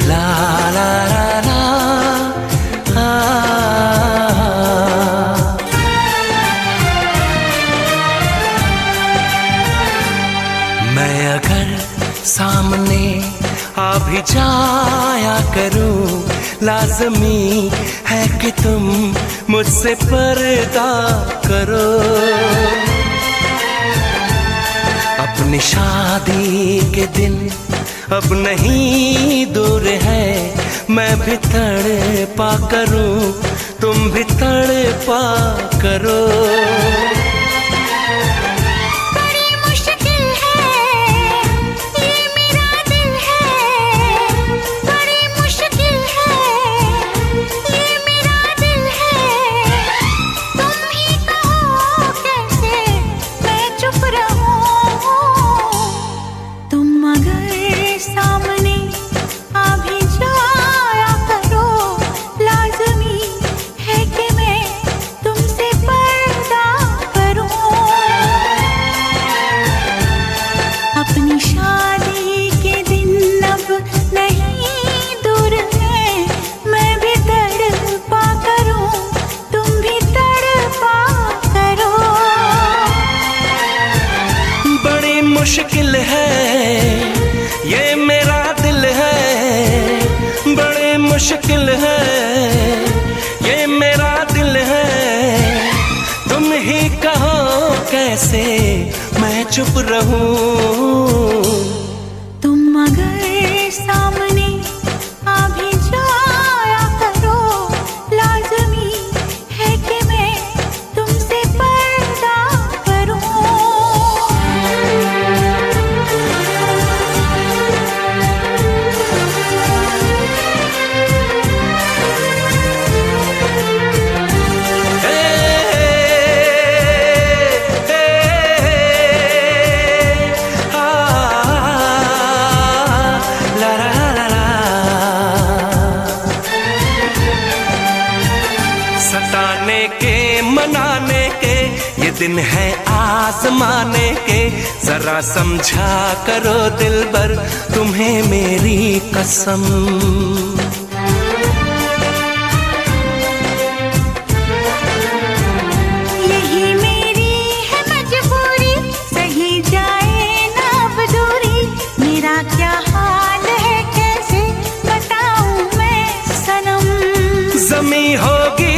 ला ला ला ला मैं अगर सामने आ भी जाया करूं, लाज़मी है कि तुम मुझसे पर्दा करो। अपनी शादी के दिन अब नहीं दूर है, मैं भी तड़पा करूं, तुम भी तड़पा करो। मुश्किल है ये मेरा दिल है, बड़े मुश्किल है ये मेरा दिल है। तुम ही कहो कैसे मैं चुप रहूं। तुम अगर सामने आ भी जाया करो, लाज़मी है कि मैं तुमसे पर्दा करूं। सताने के मनाने के ये दिन है आजमाने के, जरा समझा करो दिलबर तुम्हें मेरी कसम। यही मेरी है मजबूरी, सही जाए ना अब दूरी। मेरा क्या हाल है कैसे बताऊं मैं सनम। ज़मी होगी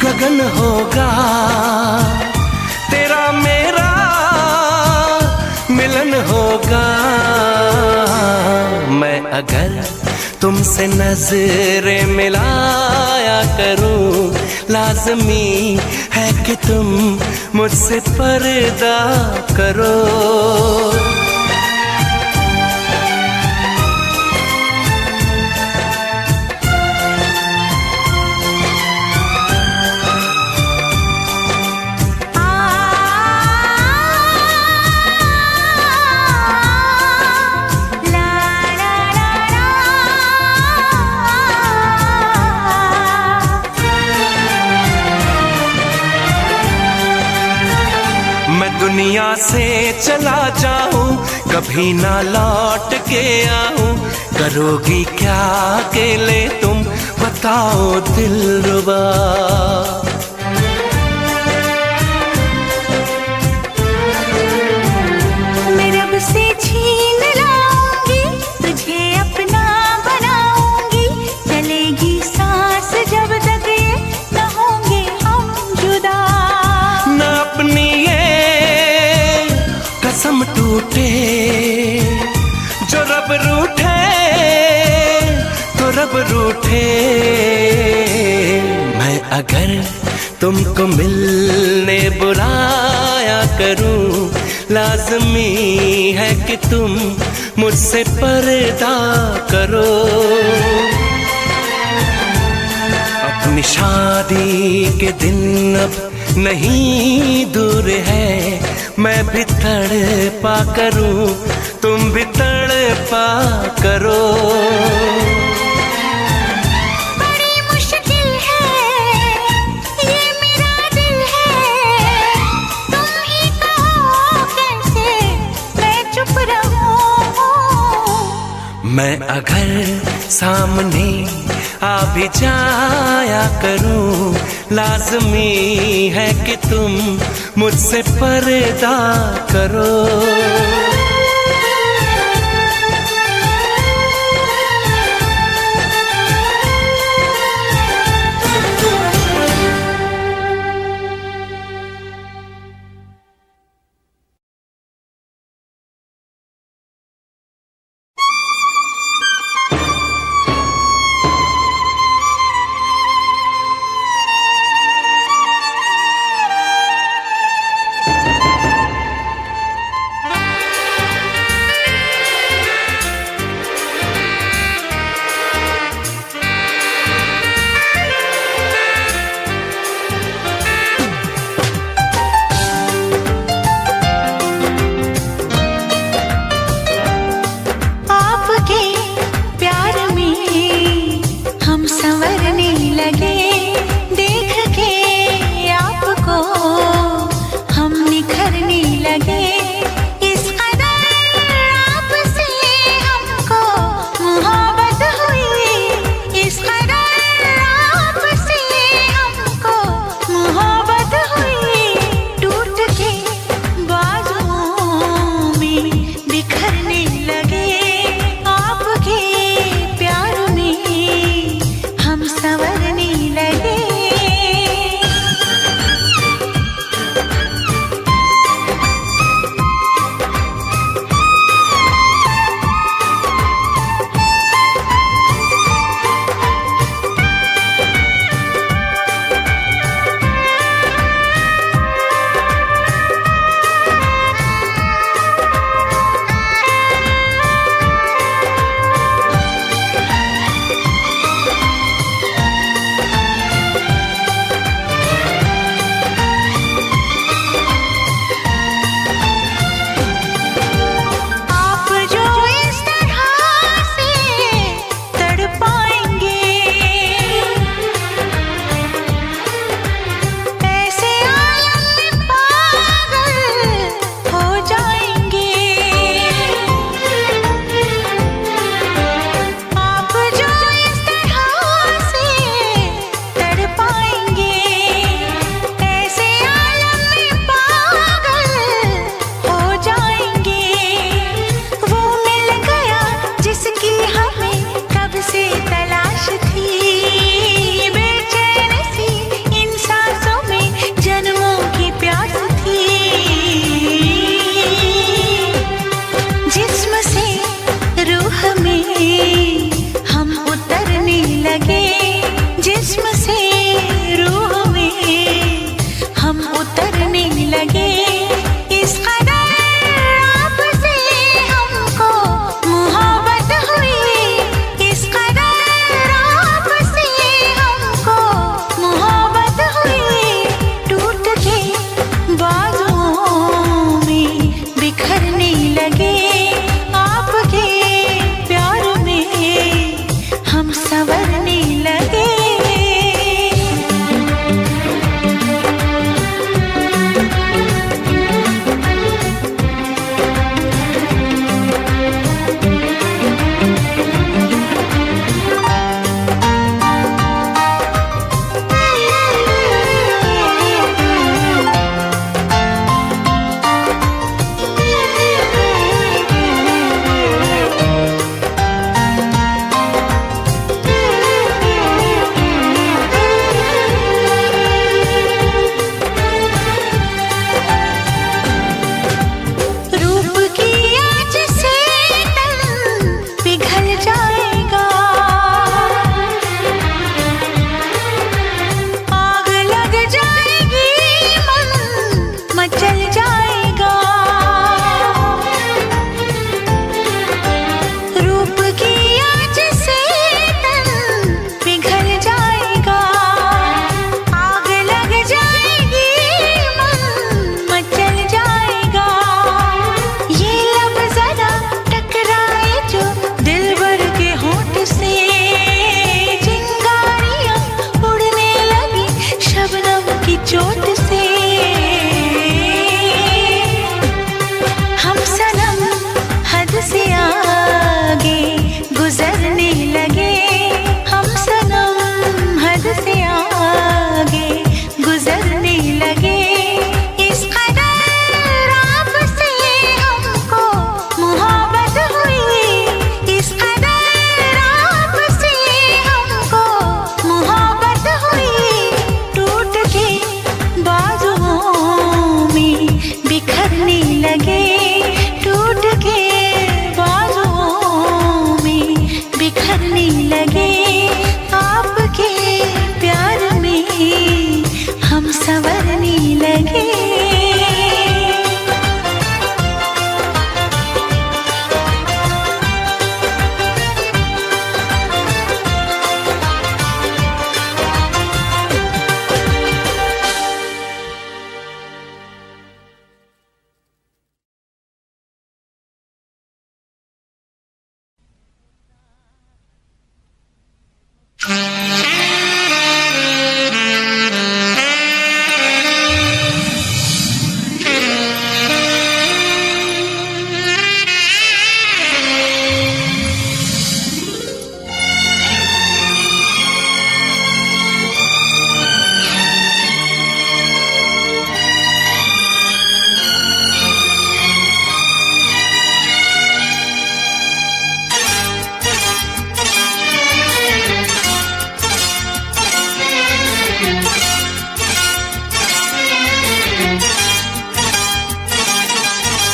गगन होगा, तेरा मेरा मिलन होगा। मैं अगर तुमसे नजरें मिलाया करूं, लाज़मी है कि तुम मुझसे पर्दा करो। मैं दुनिया से चला जाऊं, कभी ना लौट के आऊं, करोगी क्या अकेले तुम बताओ दिलरुबा। मैं रब से छीन लाऊंगी, तुझे अपना बनाऊंगी। चलेगी सांस जब तक ये न होंगे हम जुदा। न अपनी कसम टूटे, जो रब रूठे तो रब रूठे। मैं अगर तुमको मिलने बुलाया करूं, लाज़मी है कि तुम मुझसे पर्दा करो। अपनी शादी के दिन अब नहीं दूर है, मैं भी तड़पा करूं, तुम भी तड़पा करो। बड़ी मुश्किल है ये मेरा दिल है, तुम ही कहो मैं अगर सामने आ भी जाया करूं, लाज़मी है कि तुम मुझसे पर्दा करो।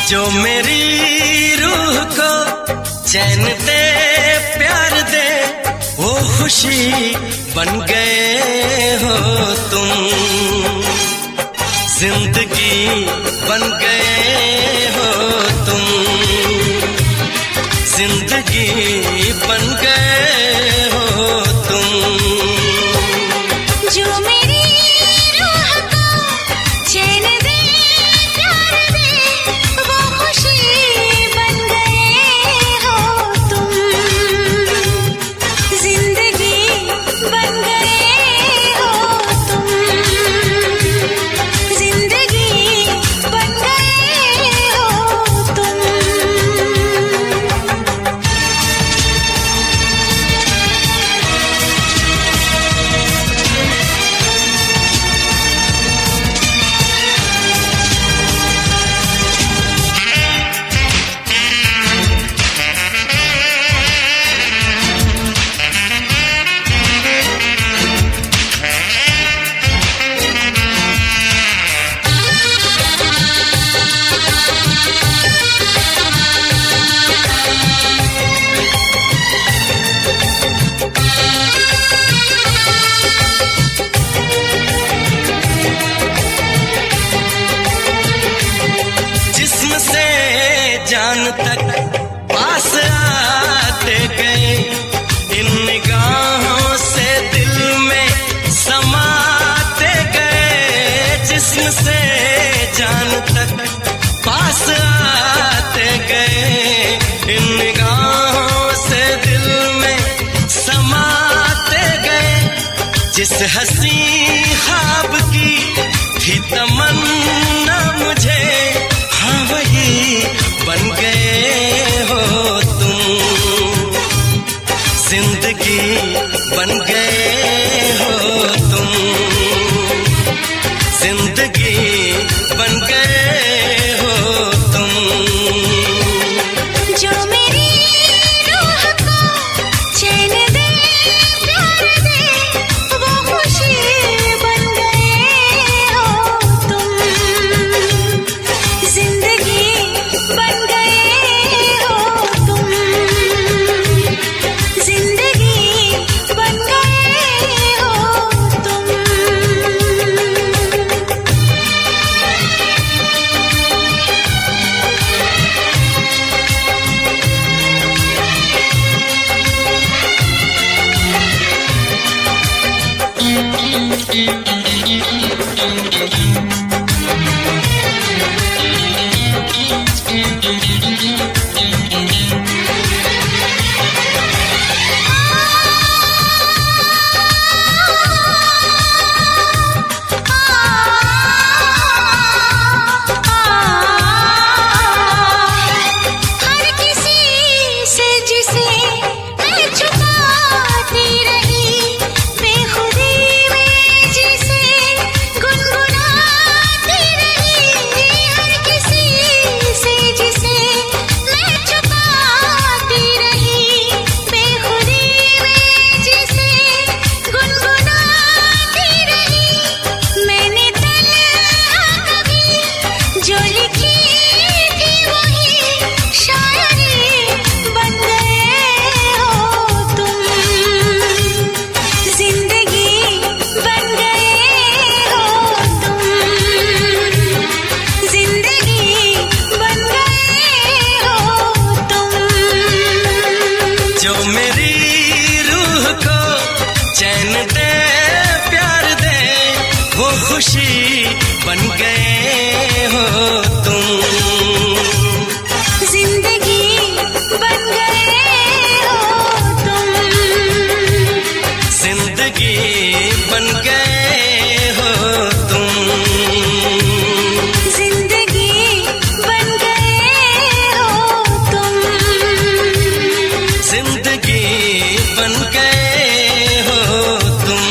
जो मेरी रूह को चैन दे प्यार दे वो खुशी बन गए हो तुम, जिंदगी बन गए हो तुम, जिंदगी बन गए हो तुम। जो मेरी रूह को चैन दे प्यार दे वो खुशी बन गए हो तुम, जिंदगी बन गए हो तुम, जिंदगी बन गए हो तुम। जिस्म से जान तक पास आते गए, इन निगाहों से दिल में समाते गए। जिस्म से जान तक पास आते गए, इन निगाहों से दिल में समाते गए। जिस हंसी ख्वाब की थी तमन्ना मुझे, हाँ वही बन गए हो तुम, जिंदगी बन गए हो तुम, जिंदगी बन गए हो तुम। जो मेरी रूह को चैन दे प्यार दे वो खुशी बन गए हो तुम, जिंदगी बन गए हो तुम, जिंदगी बन गए हो तुम। हर किसी से जिसे मैं छुपाती रही, बेखुदी में जिसे गुनगुनाती रही। हर किसी से जिसे मैं छुपाती रही, बेखुदी में जिसे गुनगुनाती रही। मैंने तन्हा कभी जो लिखी थी वही शायरी बन गए हो तुम, जिंदगी बन गए हो तुम, जिंदगी बन गए हो तुम। जो मेरी रूह को चैन दे प्यार दे वो खुशी बन गए हो तुम, जिंदगी बन गए हो तुम, जिंदगी बन गए हो तुम, जिंदगी बन गए हो तुम। जिंदगी बन गए हो तुम।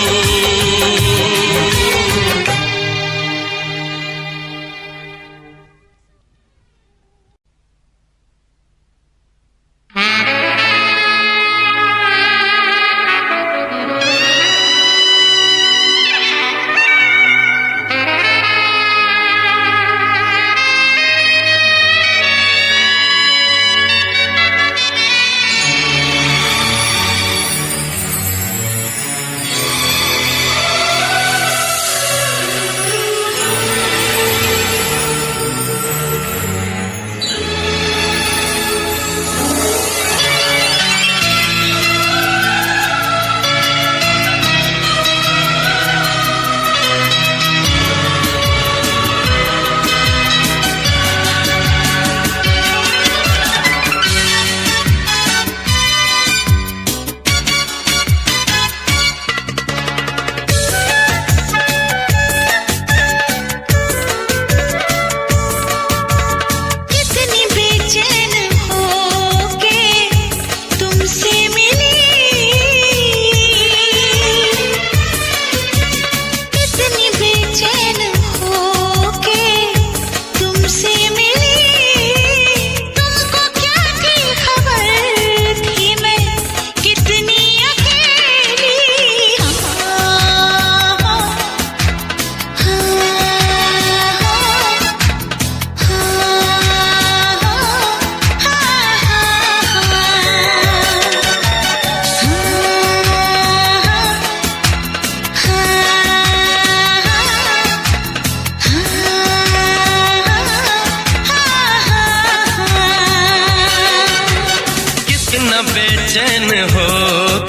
कितना बेचैन हो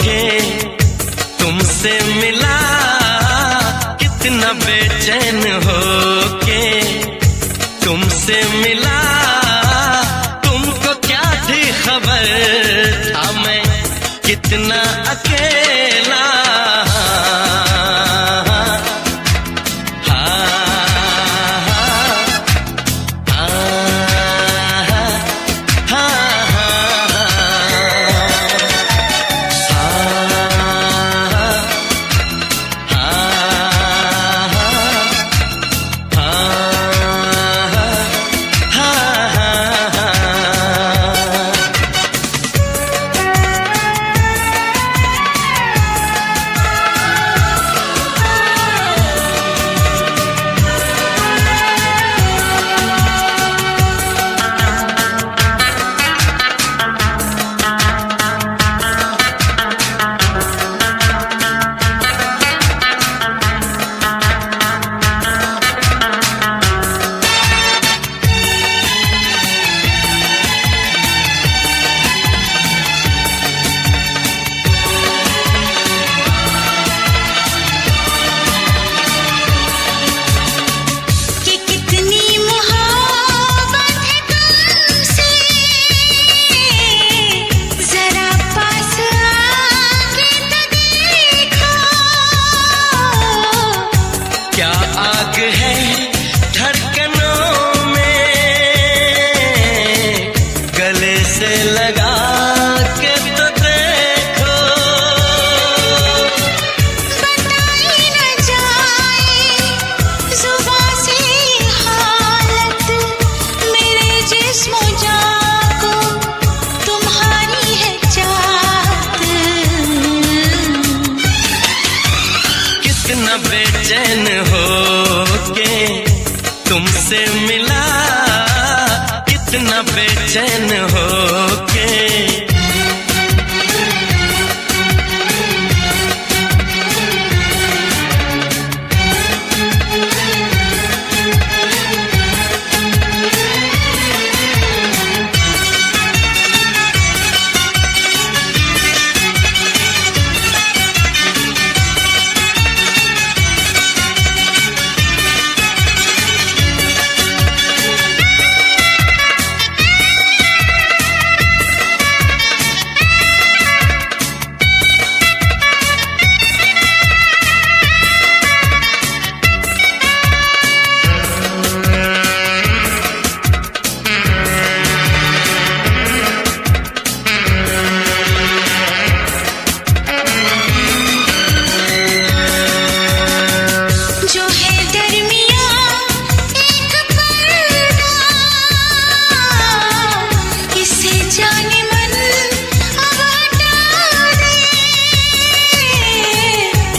के तुमसे मिला, कितना बेचैन हो के तुमसे मिला। तुमको क्या थी खबर था मैं कितना अकेला। बेचैन हो के तुमसे मिला, कितना बेचैन हो के।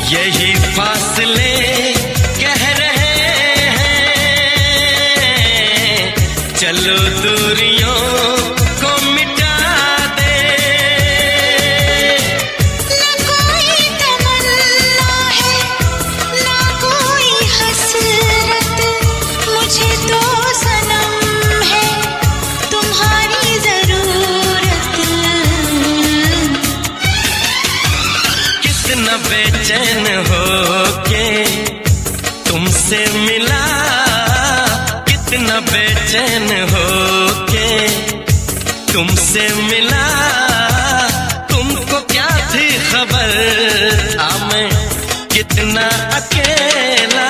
यही फासले कह रहे हैं, चलो दूरियों को मिटा दे। ना कोई तमन्ना है, ना कोई हसरत, मुझे तो सनम है तुम्हारी जरूरत। कितना बेचैन हो के तुमसे मिला, कितना बेचैन हो के तुमसे मिला। तुमको क्या थी खबर था मैं कितना अकेला।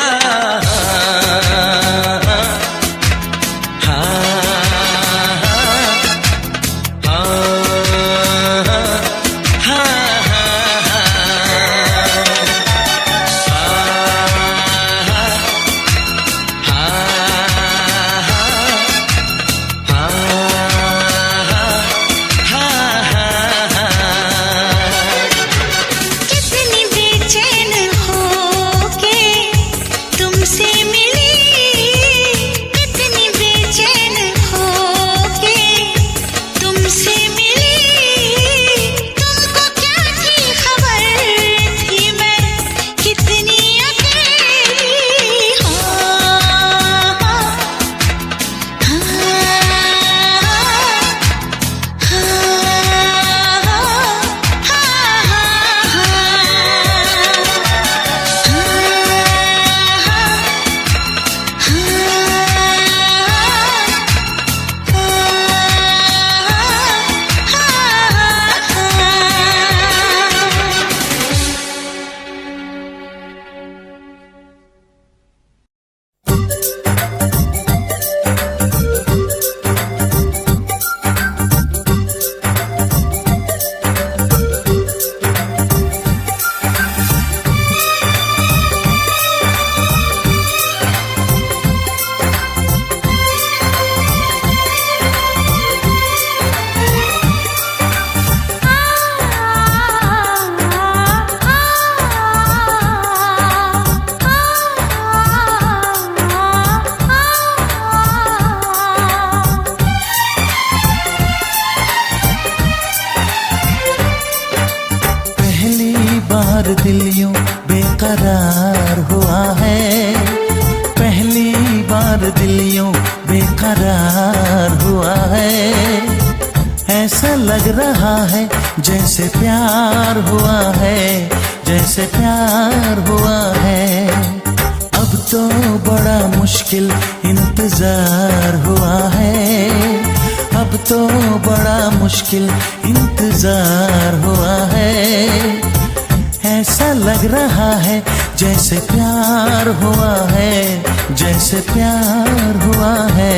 कितनी बेचैन हो के बार दिल यूं बेकरार हुआ है, पहली बार दिल यूं बेकरार हुआ है। ऐसा लग रहा है जैसे प्यार हुआ है, जैसे प्यार हुआ है। अब तो बड़ा मुश्किल इंतजार हुआ है, अब तो बड़ा मुश्किल इंतजार हुआ है। ऐसा लग रहा है जैसे प्यार हुआ है, जैसे प्यार हुआ है।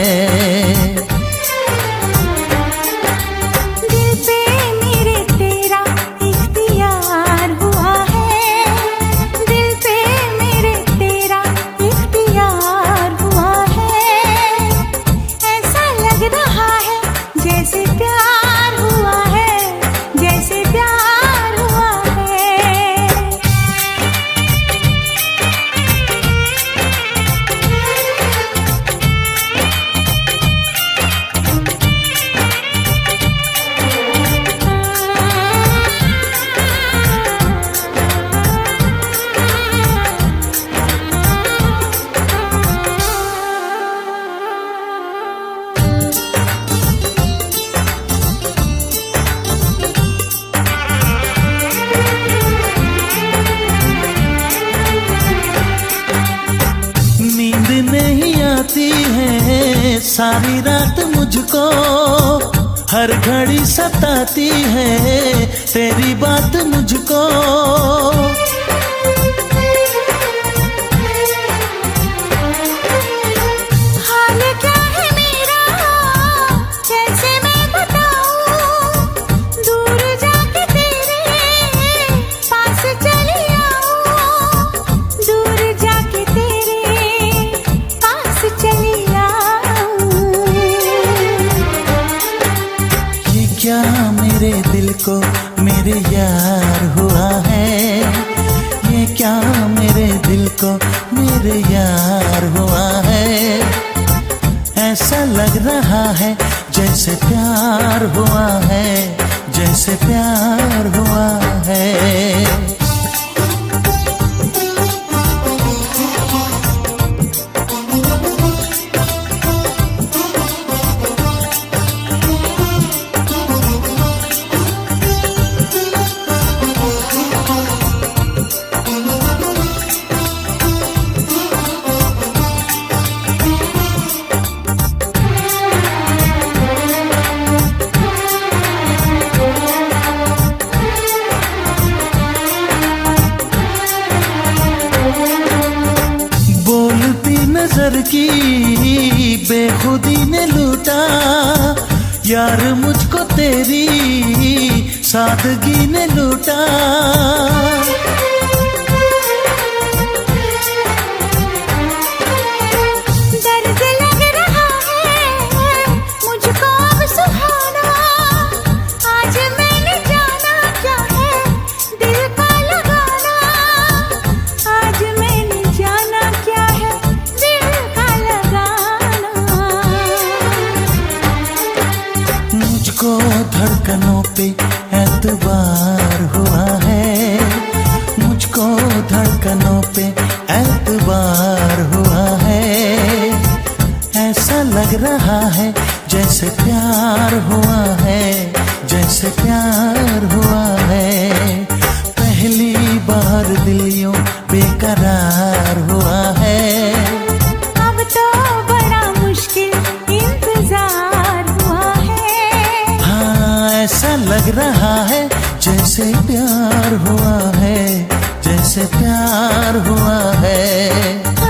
आती है सारी रात मुझको, हर घड़ी सताती है तेरी बात मुझको। हाल क्या है मेरा कैसे मैं बताऊं, दूर जाके तेरे पास चली आऊं, दूर जाके तेरे पास चली आऊं। ये क्या मेरे दिल को मेरे यार हुआ है, ये क्या मेरे दिल को मेरे यार हुआ है। ऐसा लग रहा है जैसे प्यार हुआ है, जैसे प्यार हुआ है। नजर की बेखुदी ने लूटा यार मुझको, तेरी सादगी ने लूटा। दर्द लग रहा है मुझको अब सुहाना, आज मैंने जाना क्या है दिल का लगाना, आज मैंने जाना क्या है मुझको धड़कनों पे एतबार हुआ है, मुझको धड़कनों पे एतबार हुआ है। ऐसा लग रहा है जैसे प्यार हुआ है, जैसे प्यार हुआ है। पहली बार दिल यूं बेकरार हुआ है, अब तो बड़ा मुश्किल इंतजार हुआ है। हाँ ऐसा लग रहा है जैसे प्यार हुआ है, जैसे प्यार हुआ है।